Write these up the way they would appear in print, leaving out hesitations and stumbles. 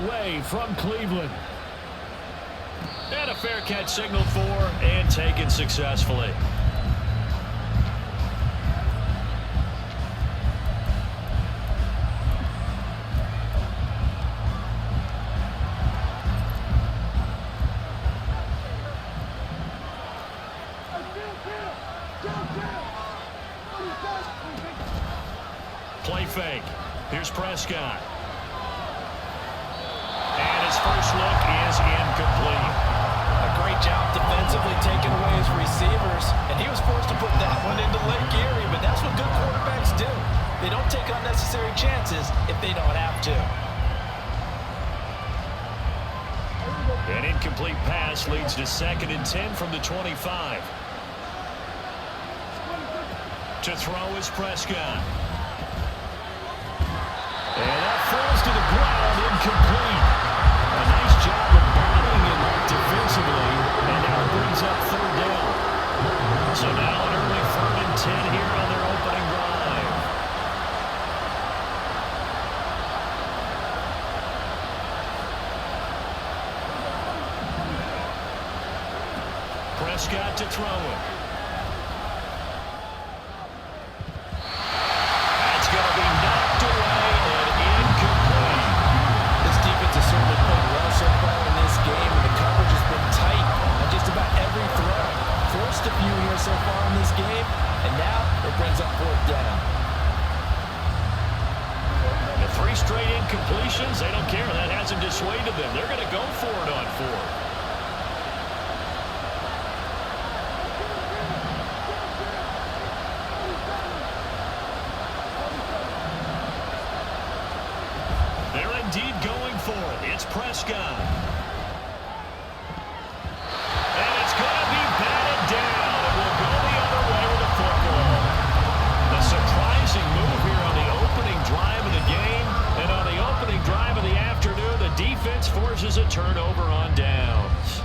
away from Cleveland. And a fair catch signaled for and taken successfully. Play fake. Here's Prescott. And his first look is incomplete. A great job defensively taking away his receivers, and he was forced to put that one into Lake Erie, but that's what good quarterbacks do. They don't take unnecessary chances if they don't have to. An incomplete pass leads to 2nd and 10 from the 25. To throw is Prescott. And that falls to the ground, incomplete. A nice job of bodying him defensively, and now it brings up 3rd down. So now an early 3rd and 10 here on their opening drive. Prescott to throw it. That's going to be knocked away and incomplete. This defense has certainly played well so far in this game, and the coverage has been tight on just about every throw. Forced a few here so far in this game, and now it brings up 4th down. The 3 straight incompletions, they don't care. That hasn't dissuaded them. They're going to go for it on 4th. They're indeed going for it. It's Prescott. And it's going to be batted down. It will go the other way with the football. A surprising move here on the opening drive of the game. And on the opening drive of the afternoon, the defense forces a turnover on downs.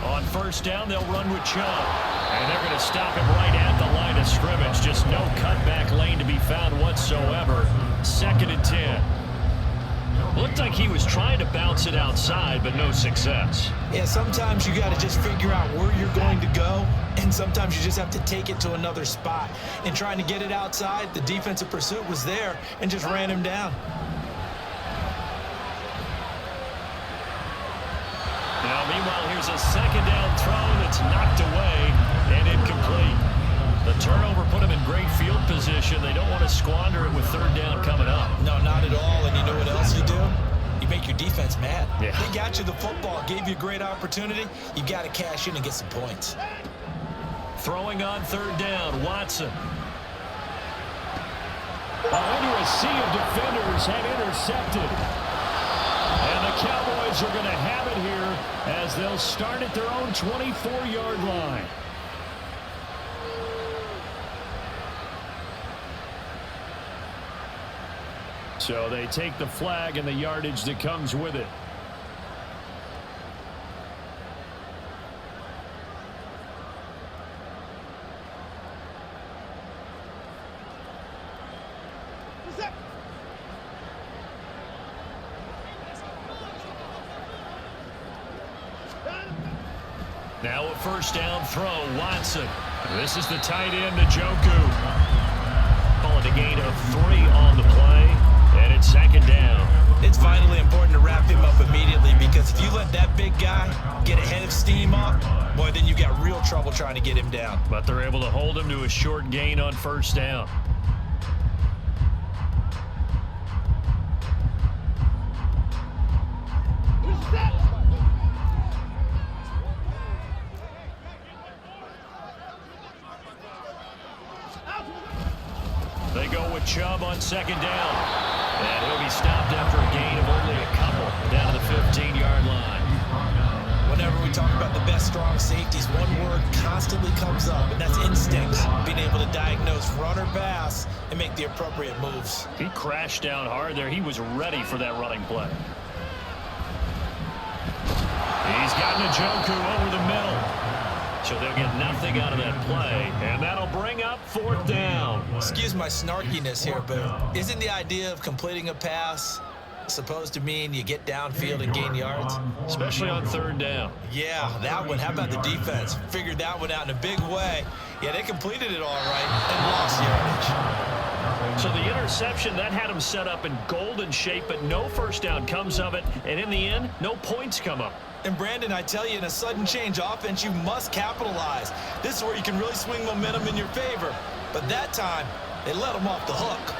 On 1st down, they'll run with Chubb. And they're going to stop him right at the line of scrimmage. Just no cutback lane to be found whatsoever. 2nd and 10. Looked like he was trying to bounce it outside, but no success. Yeah, sometimes you got to just figure out where you're going to go, and sometimes you just have to take it to another spot. And trying to get it outside, the defensive pursuit was there and just ran him down. Now, meanwhile, here's a 2nd down throw that's knocked away and incomplete. The turnover put him in great field position. They don't want to squander it with 3rd down coming up. No, not at all. And you know what else you do? You make your defense mad. Yeah. They got you the football, gave you a great opportunity. You got to cash in and get some points. Throwing on 3rd down, Watson. Under a sea of defenders had intercepted. And the Cowboys are going to have it here as they'll start at their own 24-yard line. So they take the flag and the yardage that comes with it. Now a 1st down throw, Watson. This is the tight end, Njoku. Call it a gain of 3 on the play, and it's 2nd down. It's vitally important to wrap him up immediately, because if you let that big guy get a head of steam up, boy, then you got real trouble trying to get him down. But they're able to hold him to a short gain on 1st down. They go with Chubb on 2nd down. And he'll be stopped after a gain of only a couple down to the 15-yard line. Whenever we talk about the best strong safeties, one word constantly comes up, and that's instincts. Being able to diagnose run or pass and make the appropriate moves. He crashed down hard there. He was ready for that running play. Njoku over the middle. So they'll get nothing out of that play, and that'll bring up 4th down. Excuse my snarkiness here, but isn't the idea of completing a pass supposed to mean you get downfield and gain yards? Especially on 3rd down. Yeah, that one. How about the defense? Figured that one out in a big way. Yeah, they completed it all right and lost yardage. So the interception, that had him set up in golden shape, but no first down comes of it, and in the end, no points come up. And Brandon, I tell you, in a sudden change offense, you must capitalize. This is where you can really swing momentum in your favor. But that time, they let him off the hook.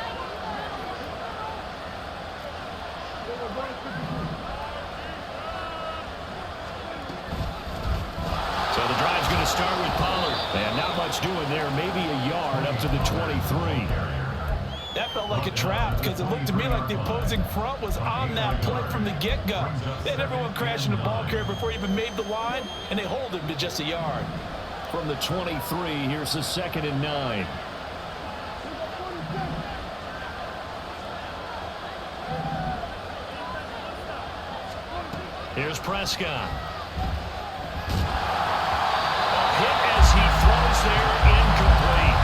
So the drive's going to start with Pollard. And not much doing there, maybe a yard up to the 23. That felt like a trap because it looked to me like the opposing front was on that play from the get-go. They had everyone crashing the ball carrier before he even made the line, and they hold him to just a yard. From the 23, here's the 2nd and 9. Here's Prescott. A hit as he throws there, incomplete.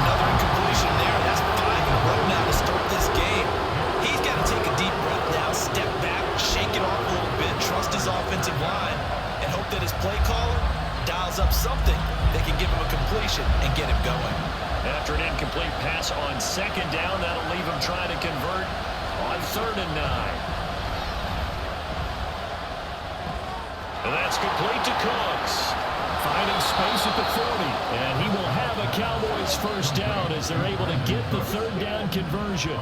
Another incompletion there. That's 5 in a row now to start this game. He's got to take a deep breath now, step back, shake it off a little bit, trust his offensive line, and hope that his play caller dials up something that can give him a completion and get him going. After an incomplete pass on 2nd down, that'll leave him trying to convert on 3rd and 9. And that's complete to Cooks. Finding space at the 40. And he will have a Cowboys first down as they're able to get the 3rd down conversion.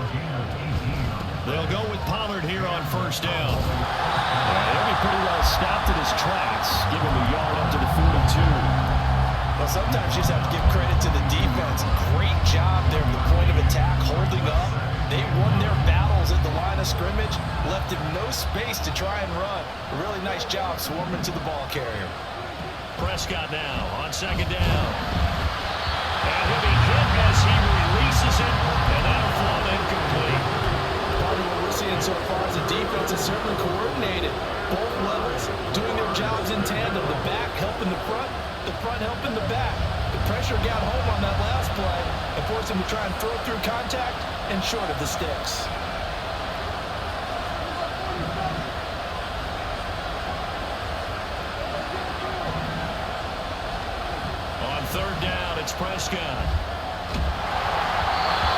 They'll go with Pollard here on 1st down. He'll be pretty well stopped in his tracks. Give him a yard up to the 42. Well, sometimes you just have to give credit to the defense. Great job there at the point of attack, holding up. They won their battles at the line of scrimmage, left him no space to try and run. A really nice job swarming to the ball carrier. Prescott now on 2nd down. And he'll be hit as he releases it, and that'll fall incomplete. Part of what we're seeing so far is the defense is certainly coordinated. Both levels doing their jobs in tandem. The back helping the front helping the back. The pressure got home on that last play and forced him to try and throw through contact and short of the sticks. On 3rd down, it's Prescott.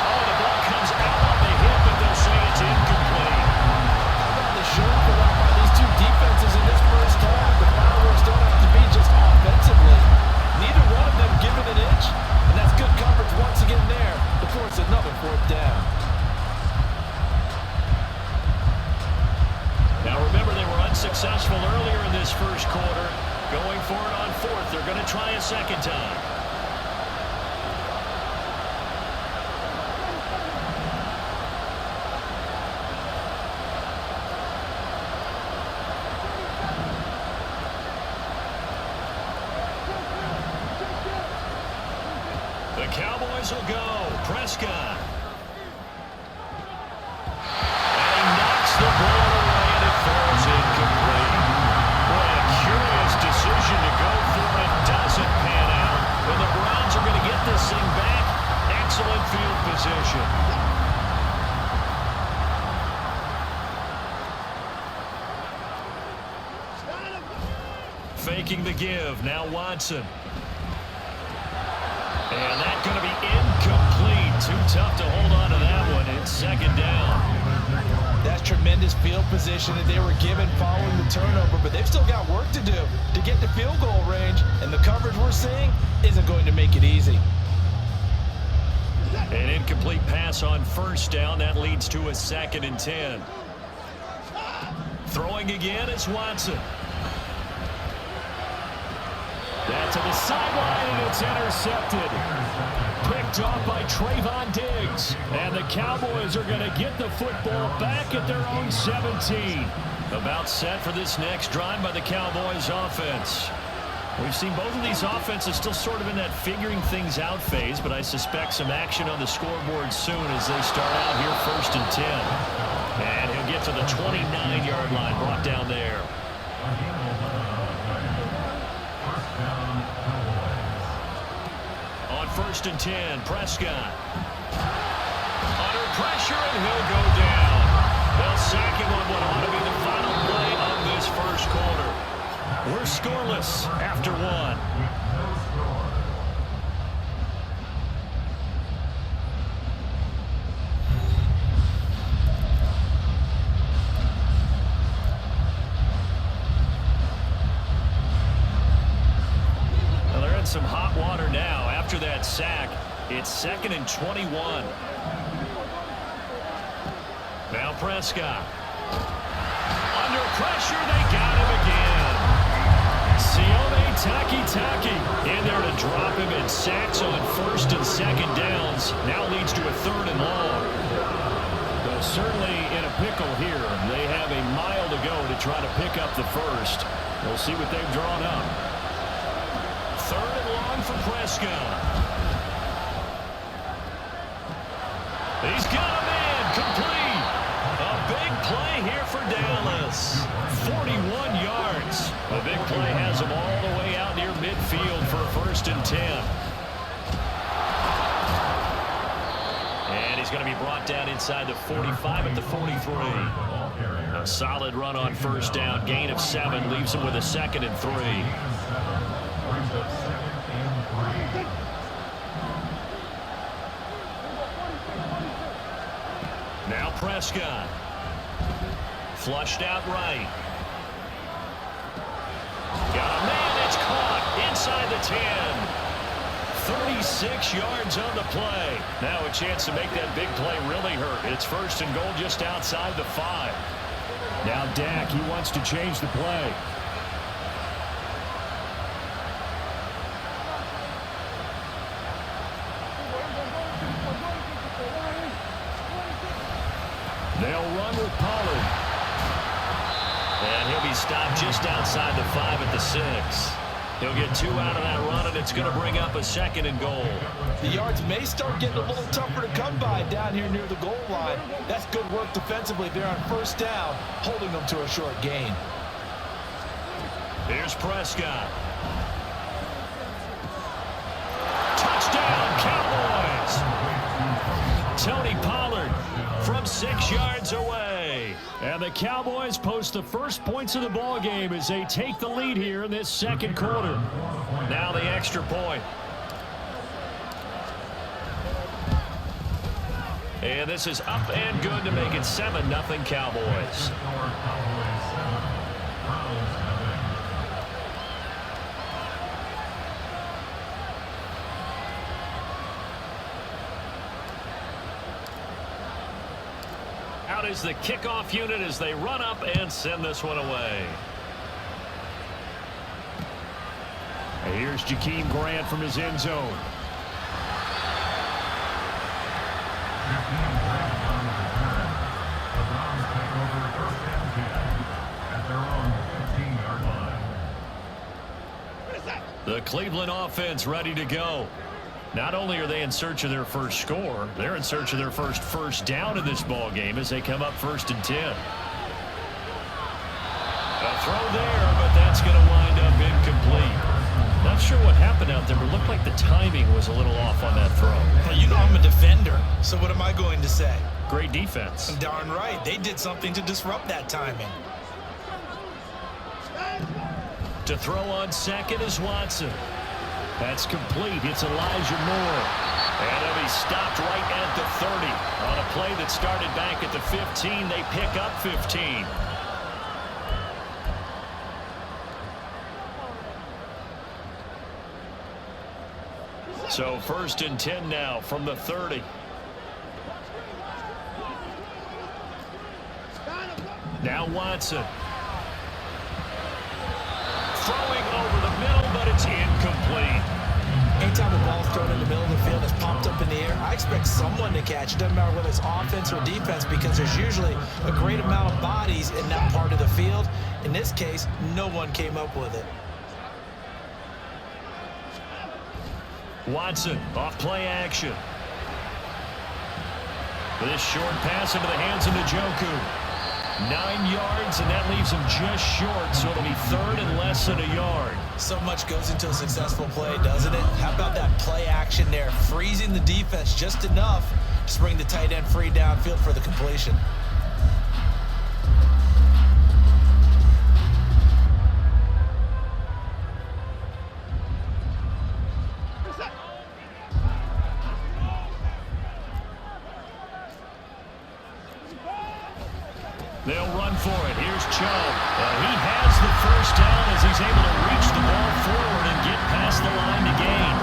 Oh, the ball comes out on the hit, but they'll say it's incomplete. How about the showing put out by these two defenses in this first half? The fireworks don't have to be just offensively. Neither one of them giving an inch, and that's good coverage once again there to force another 4th down. Now remember, they were unsuccessful earlier in this first quarter. Going for it on 4th. They're going to try a 2nd time. The Cowboys will go. Prescott. And he knocks the ball away, and it falls incomplete. What a curious decision to go for it. Doesn't pan out. And the Browns are going to get this thing back. Excellent field position. Faking the give. Now Watson. And that's going to be incomplete. Too tough to hold on to that one. It's 2nd down. That's tremendous field position that they were given following the turnover, but they've still got work to do to get to field goal range, and the coverage we're seeing isn't going to make it easy. An incomplete pass on 1st down. That leads to a 2nd and 10. Throwing again is Watson. That to the sideline, and it's intercepted. Picked off by Trayvon Diggs. And the Cowboys are going to get the football back at their own 17. About set for this next drive by the Cowboys offense. We've seen both of these offenses still sort of in that figuring things out phase, but I suspect some action on the scoreboard soon as they start out here 1st and 10. And he'll get to the 29-yard line, brought down there. first and 10. Prescott. Under pressure, and he'll go down. They'll sack him on what ought to be the final play of this first quarter. We're scoreless after one. Well, they're in some hot water now. After that sack, it's 2nd and 21. Now Prescott. Under pressure, they got him again. Sione Taki in there to drop him, and sacks on 1st and 2nd downs. Now leads to a 3rd and long. Well, certainly in a pickle here. They have a mile to go to try to pick up the first. We'll see what they've drawn up. 3rd and long for Prescott. He's got a man complete. A big play here for Dallas. 41 yards. A big play has him all the way out near midfield for a 1st and 10. And he's going to be brought down inside the 45 at the 43. A solid run on 1st down. Gain of 7 leaves him with a 2nd and 3. Now Prescott. Flushed out right. Got a man, it's caught inside the 10. 36 yards on the play. Now a chance to make that big play really hurt. It's 1st and goal just outside the 5. Now Dak, he wants to change the play. They'll run with Pollard. And he'll be stopped just outside the 5 at the 6. He'll get 2 out of that run, and it's going to bring up a 2nd and goal. The yards may start getting a little tougher to come by down here near the goal line. That's good work defensively there on 1st down, holding them to a short gain. Here's Prescott. Touchdown, Cowboys! Tony Pollard from 6 yards away. And the Cowboys post the first points of the ball game as they take the lead here in this 2nd quarter. Now the extra point. And this is up and good to make it 7-0 Cowboys. Out is the kickoff unit as they run up and send this one away. And here's Jakeem Grant from his end zone. The Cleveland offense ready to go. Not only are they in search of their first score, they're in search of their first down in this ball game as they come up 1st and 10. A throw there, but that's going to wind up incomplete. Not sure what happened out there, but it looked like the timing was a little off on that throw. Well, you know I'm a defender, so what am I going to say? Great defense. Darn right. They did something to disrupt that timing. To throw on 2nd is Watson. That's complete. It's Elijah Moore. And he'll be stopped right at the 30. On a play that started back at the 15, they pick up 15. So 1st and 10 now from the 30. Now Watson. Throwing over the middle, but it's incomplete. Anytime the ball's thrown in the middle of the field, it's popped up in the air, I expect someone to catch. It doesn't matter whether it's offense or defense, because there's usually a great amount of bodies in that part of the field. In this case, no one came up with it. Watson off play action. This short pass into the hands of Njoku. 9 yards, and that leaves him just short, so it'll be third and less than a yard. So much goes into a successful play, doesn't it? How about that play action there? Freezing the defense just enough to bring the tight end free downfield for the completion. They'll run for it. Here's Chubb. He has the first down as he's able to reach the ball forward and get past the line to gain.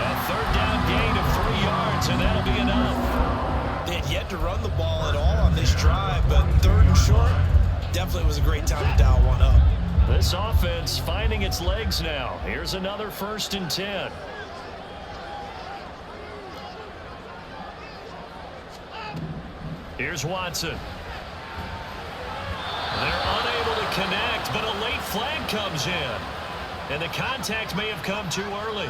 A third down gain of 3 yards, and that'll be enough. They had yet to run the ball at all on this drive, but third and short definitely was a great time to dial one up. This offense finding its legs now. Here's another 1st and 10. Here's Watson. They're unable to connect, but a late flag comes in. And the contact may have come too early.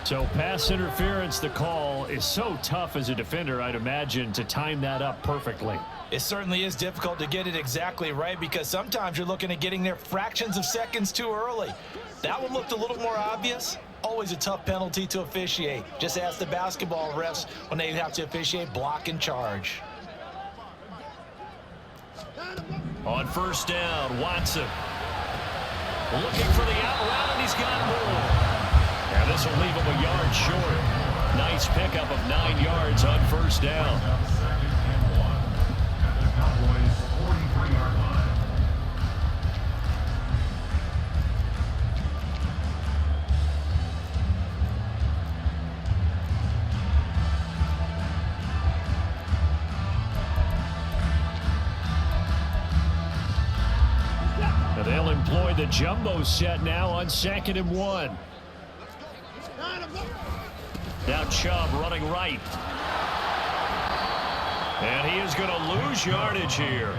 So pass interference, the call is so tough as a defender, I'd imagine, to time that up perfectly. It certainly is difficult to get it exactly right because sometimes you're looking at getting there fractions of seconds too early. That one looked a little more obvious. Always a tough penalty to officiate. Just ask the basketball refs when they have to officiate block and charge. On 1st down, Watson. Looking for the out route, and he's got more. Now this will leave him a yard short. Nice pickup of 9 yards on 1st down. They'll employ the jumbo set now on 2nd and 1. Now Chubb running right. And he is going to lose yardage here.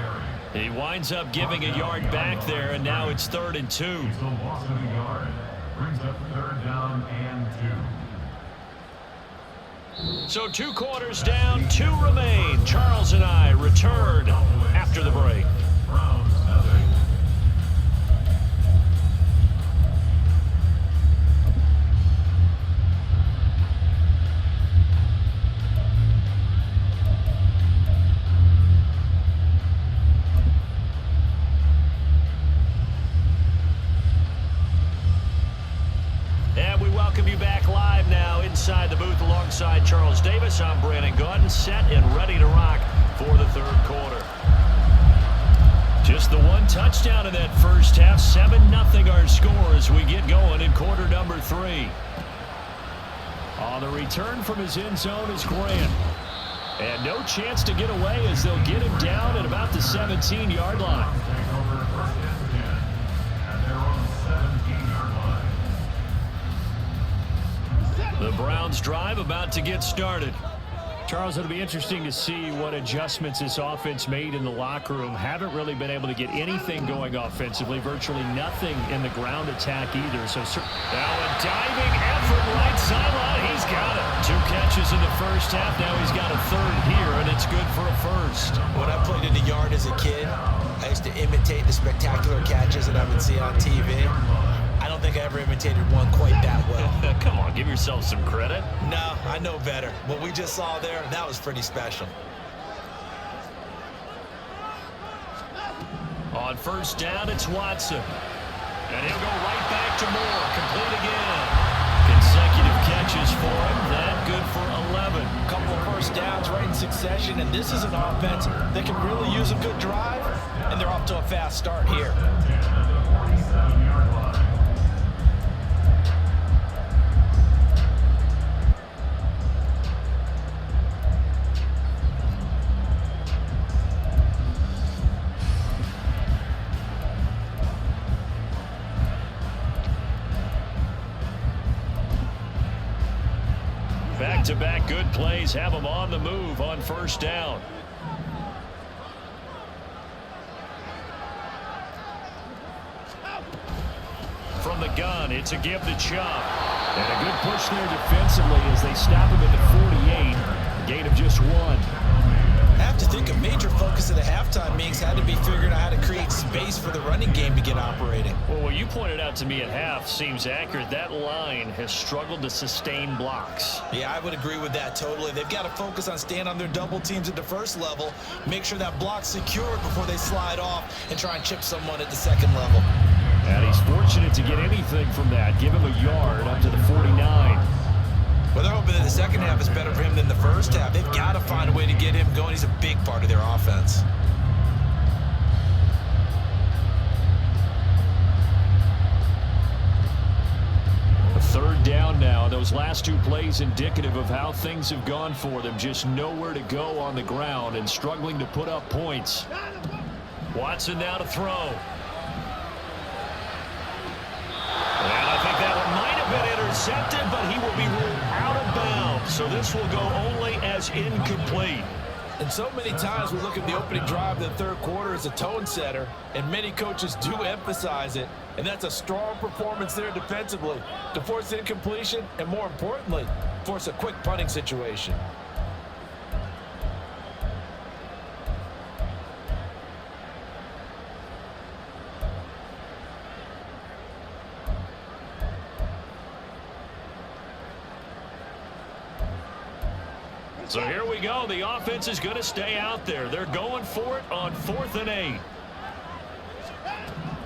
He winds up giving a yard back there, and now it's 3rd and 2. Brings up 3rd down and 2. So 2 quarters down, 2 remain. Charles and I return after the break. Inside the booth alongside Charles Davis, I'm Brandon Gordon, set and ready to rock for the 3rd quarter. Just the 1 touchdown in that first half, 7-0 our score as we get going in quarter number 3. On the return from his end zone is Grant. And no chance to get away as they'll get him down at about the 17-yard line. The Browns drive about to get started. Charles, it'll be interesting to see what adjustments this offense made in the locker room. Haven't really been able to get anything going offensively. Virtually nothing in the ground attack either. So now a diving effort right sideline. He's got it. 2 catches in the first half. Now he's got a 3rd here, and it's good for a 1st. When I played in the yard as a kid, I used to imitate the spectacular catches that I would see on TV. I don't think I ever imitated one quite that well. Come on, give yourself some credit. No, I know better. What we just saw there, that was pretty special. On 1st down, it's Watson. And he'll go right back to Moore. Complete again. Consecutive catches for him. That good for 11. Couple of 1st downs right in succession, and this is an offense that can really use a good drive, and they're off to a fast start here. Back-to-back good plays have them on the move on 1st down. From the gun, it's a give to Chubb. And a good push there defensively as they stop him at the 48. Gain of just 1. To think a major focus of the halftime meetings had to be figuring out how to create space for the running game to get operating. Well, what you pointed out to me at half seems accurate. That line has struggled to sustain blocks. Yeah, I would agree with that totally. They've got to focus on staying on their double teams at the first level, make sure that block's secured before they slide off and try and chip someone at the second level. And he's fortunate to get anything from that. Give him a yard up to the 49. Well, they're hoping that the second half is better for him than the first half. They've got to find a way to get him going. He's a big part of their offense. A third down now. Those last two plays indicative of how things have gone for them. Just nowhere to go on the ground and struggling to put up points. Watson now to throw. And I think that one might have been intercepted, but he will be ruled out of bounds. So this will go only as incomplete. And so many times we look at the opening drive of the third quarter as a tone setter, and many coaches do emphasize it. And that's a strong performance there defensively to force incompletion and, more importantly, force a quick punting situation. So here we go. The offense is going to stay out there. They're going for it on 4th and 8.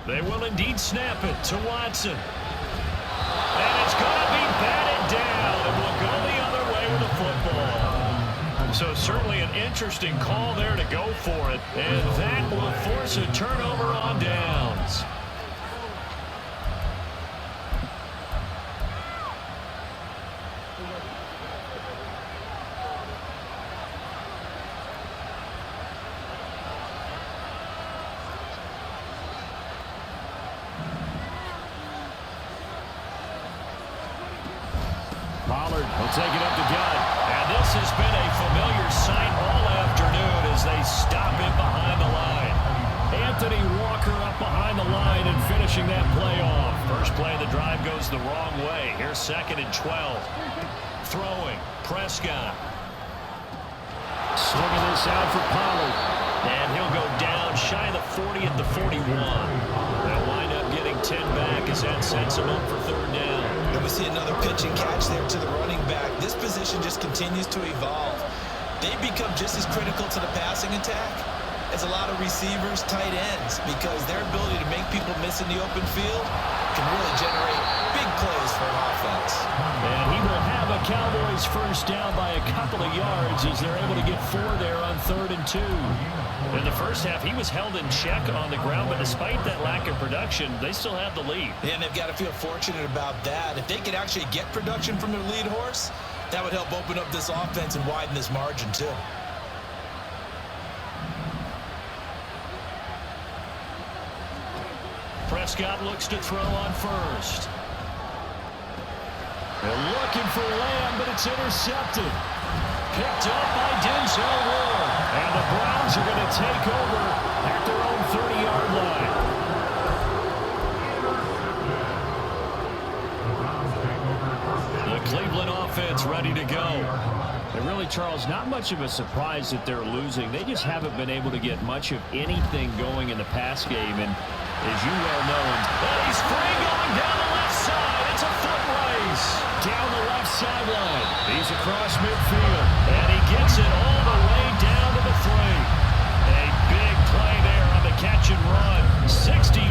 They will indeed snap it to Watson. And it's going to be batted down. And will go the other way with the football. So certainly an interesting call there to go for it. And that will force a turnover on downs. Pollard will take it up the gut. And this has been a familiar sight all afternoon as they stop it behind the line. Anthony Walker up behind the line and finishing that play off. First play of the drive goes the wrong way. Here's 2nd and 12. Throwing. Prescott. Swinging this out for Pollard. And he'll go down shy of the 40 at the 41. They'll wind up getting 10 back as that sets him up for 3rd down. And we see another pitch and catch there to the running back. This position just continues to evolve. They become just as critical to the passing attack as a lot of receivers, tight ends, because their ability to make people miss in the open field can really generate big plays for an offense. And he will have a Cowboys first down by a couple of yards as they're able to get 4 there on 3rd and 2. In the first half, he was held in check on the ground, but despite that lack of production, they still have the lead. And they've got to feel fortunate about that. If they could actually get production from their lead horse, that would help open up this offense and widen this margin too. Prescott looks to throw on first. They're looking for Lamb, but it's intercepted. Picked up by Denzel Ward. And the Browns are going to take over at their own 30-yard line. The Cleveland offense ready to go. And really, Charles, not much of a surprise that they're losing. They just haven't been able to get much of anything going in the pass game. And as you well know, he's free going down the left side. It's a foot race down the left sideline. He's across midfield, and he gets it all the way down to the 3. A big play there on the catch and run. 68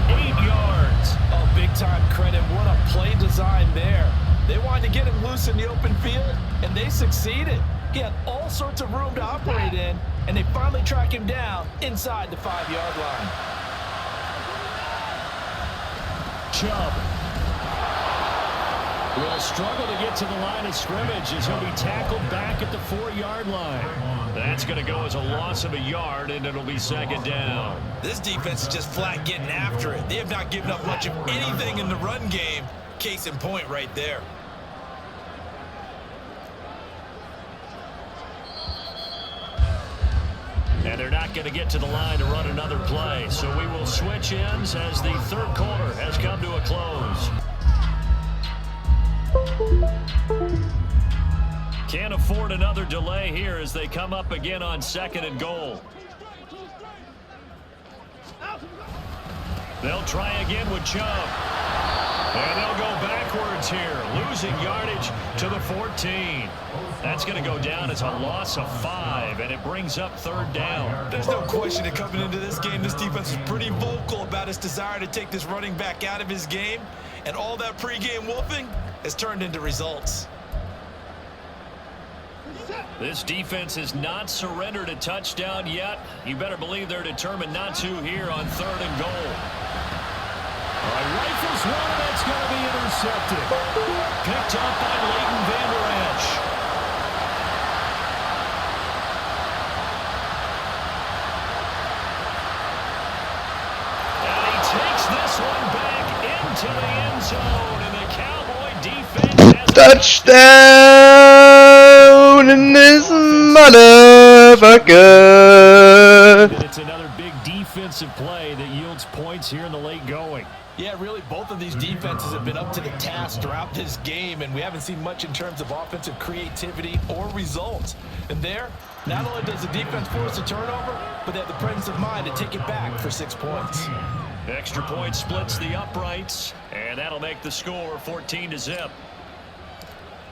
yards. Oh, big-time credit. What a play design there. They wanted to get him loose in the open field, and they succeeded. He had all sorts of room to operate in, and they finally track him down inside the 5-yard line. Chubb will struggle to get to the line of scrimmage as he'll be tackled back at the 4-yard line. That's going to go as a loss of a yard, and it'll be 2nd down. This defense is just flat getting after it. They have not given up much of anything in the run game. Case in point right there. And they're not going to get to the line to run another play. So we will switch ends as the third quarter has come to a close. Can't afford another delay here as they come up again on 2nd and goal. They'll try again with Chubb. And they'll go backwards here, losing yardage to the 14. That's going to go down as a loss of 5, and it brings up 3rd down. There's no question that coming into this game, this defense is pretty vocal about its desire to take this running back out of his game, and all that pregame wolfing has turned into results. This defense has not surrendered a touchdown yet. You better believe they're determined not to here on 3rd and goal. All right, rifles one, and that's going to be intercepted. Picked up by Leighton Vander Esch. And he takes this one back into the end zone, and the Cowboy defense has touchdown in this motherfucker. It's another big defensive play that yields points here in the late going. Yeah, really, both of these defenses have been up to the task throughout this game, and we haven't seen much in terms of offensive creativity or results. And there, not only does the defense force a turnover, but they have the presence of mind to take it back for 6 points. extra point splits the uprights, and that'll make the score 14-0.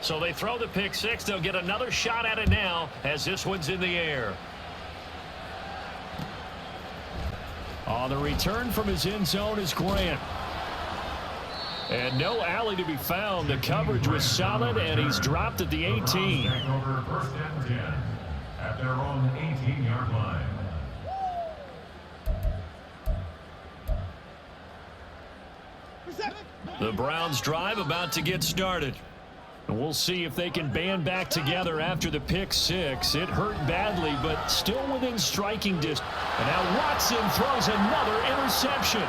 So they throw the pick six. They'll get another shot at it now as this one's in the air. On the return from his end zone is Grant. And no alley to be found. The coverage was solid, and he's dropped at the 18. Over 1st and 10 at their own 18-yard line. The Browns drive about to get started. And we'll see if they can band back together after the pick six. It hurt badly, but still within striking distance. And now Watson throws another interception.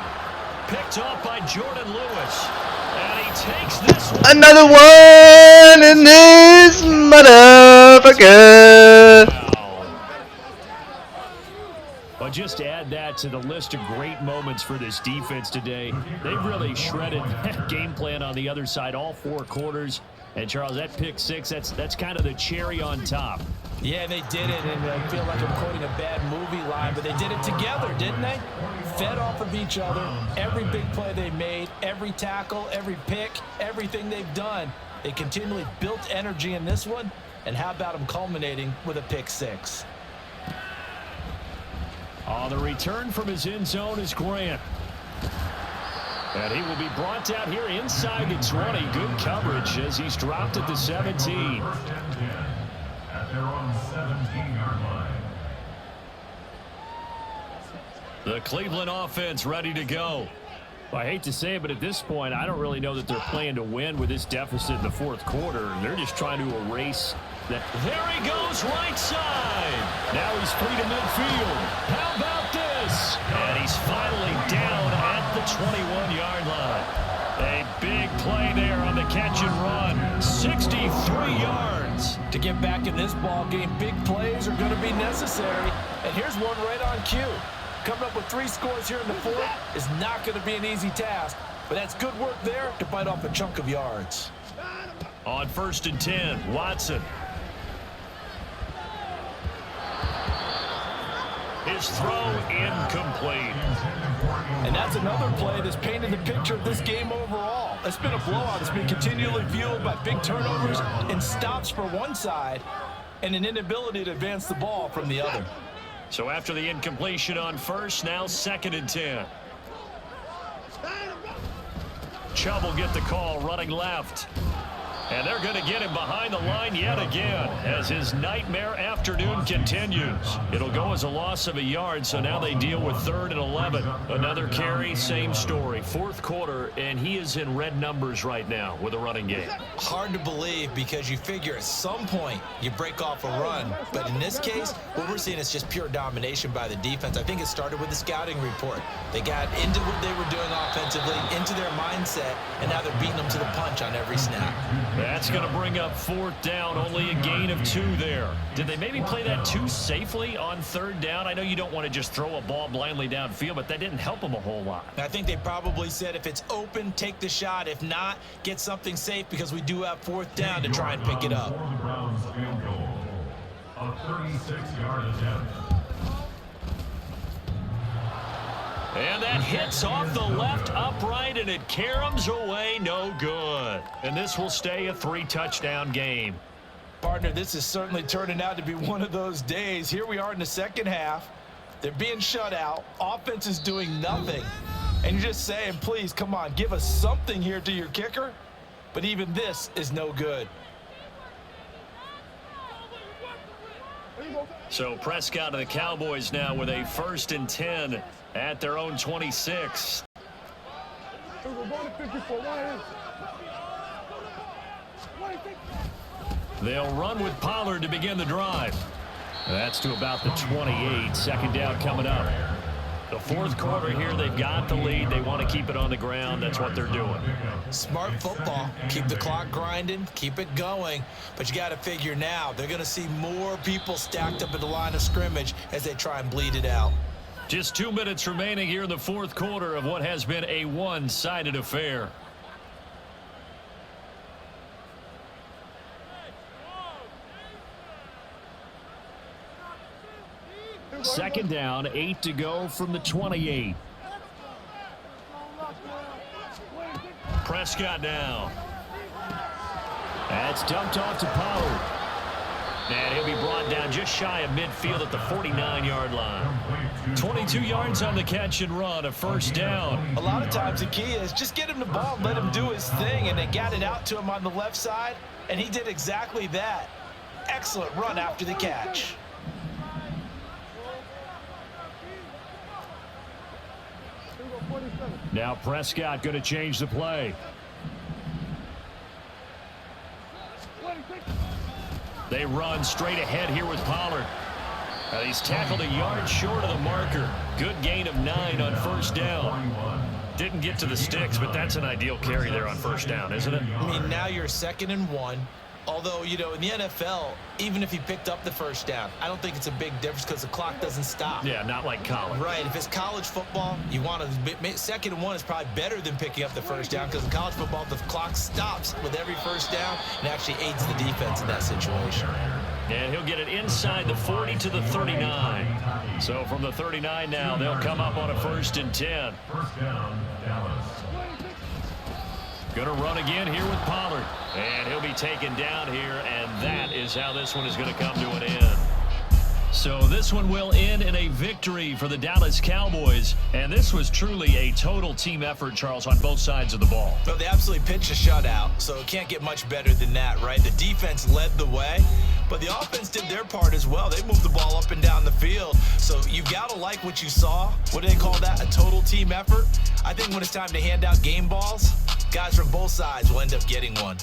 Picked off by Jordan Lewis. And he takes this one. Another one in this motherfucker. But just add that to the list of great moments for this defense today. They've really shredded that game plan on the other side all 4 quarters. And, Charles, that pick six, that's kind of the cherry on top. Yeah, they did it, and I feel like I'm quoting a bad movie line, but they did it together, didn't they? Fed off of each other, every big play they made, every tackle, every pick, everything they've done. They continually built energy in this one, and how about them culminating with a pick six? On the return from his end zone is Grant. And he will be brought down here inside the 20. Good coverage as he's dropped at the 17. 1st and 10 at their own 17-yard line. The Cleveland offense ready to go. Well, I hate to say it, but at this point, I don't really know that they're playing to win with this deficit in the 4th quarter. They're just trying to erase that. There he goes right side. Now he's free to midfield. How about this? And he's finally down at the 21-yard line. A big play there on the catch and run. 63 yards. To get back in this ball game, big plays are going to be necessary. And here's one right on cue. Coming up with 3 scores here in the 4th is not going to be an easy task, but that's good work there to bite off a chunk of yards. On 1st and 10, Watson. His throw incomplete. And that's another play that's painted the picture of this game overall. It's been a blowout. It's been continually fueled by big turnovers and stops for one side and an inability to advance the ball from the other. So after the incompletion on 1st, now 2nd and 10. Chubb will get the call running left. And they're going to get him behind the line yet again as his nightmare afternoon continues. It'll go as a loss of a yard, so now they deal with 3rd and 11. Another carry, same story. 4th quarter, and he is in red numbers right now with a running game. Hard to believe because you figure at some point you break off a run. But in this case, what we're seeing is just pure domination by the defense. I think it started with the scouting report. They got into what they were doing offensively, into their mindset, and now they're beating them to the punch on every snap. That's going to bring up fourth down, only a gain of 2 there. Did they maybe play that too safely on third down? I know you don't want to just throw a ball blindly downfield, but that didn't help them a whole lot. I think they probably said if it's open, take the shot. If not, get something safe because we do have fourth down to try and pick it up. For the Browns field goal. A 36-yard attempt. And that hits off the left upright, and it caroms away, no good. And this will stay a 3-touchdown game. Partner, this is certainly turning out to be one of those days. Here we are in the second half. They're being shut out. Offense is doing nothing. And you're just saying, please, come on, give us something here to your kicker. But even this is no good. So Prescott and the Cowboys now with a 1st and 10 at their own 26. They'll run with Pollard to begin the drive. That's to about the 28. Second down coming up. The fourth quarter here, they've got the lead. They want to keep it on the ground. That's what they're doing. Smart football. Keep the clock grinding. Keep it going. But you got to figure now, they're going to see more people stacked up at the line of scrimmage as they try and bleed it out. Just 2 minutes remaining here in the fourth quarter of what has been a one-sided affair. Second down, 8 to go from the 28. Prescott now. That's dumped off to Pollard. And he'll be brought down just shy of midfield at the 49-yard line. 22 yards on the catch and run, a first down. A lot of times the key is just get him the ball, let him do his thing, and they got it out to him on the left side, and he did exactly that. Excellent run after the catch. Now Prescott going to change the play. They run straight ahead here with Pollard. He's tackled a yard short of the marker. Good gain of 9 on first down. Didn't get to the sticks, but that's an ideal carry there on first down, isn't it? I mean, now you're 2nd and 1. Although, you know, in the NFL, even if he picked up the first down, I don't think it's a big difference because the clock doesn't stop. Yeah, not like college. Right. If it's college football, you want to 2nd and 1 is probably better than picking up the first down because in college football, the clock stops with every first down and actually aids the defense in that situation. And he'll get it inside the 40 to the 39. So from the 39 now, they'll come up on a 1st and 10. First down, Dallas. Going to run again here with Pollard. And he'll be taken down here, and that is how this one is going to come to an end. So this one will end in a victory for the Dallas Cowboys. And this was truly a total team effort, Charles, on both sides of the ball. Well, they absolutely pitched a shutout, so it can't get much better than that, right? The defense led the way, but the offense did their part as well. They moved the ball up and down the field. So you got to like what you saw. What do they call that? A total team effort? I think when it's time to hand out game balls, guys from both sides will end up getting one.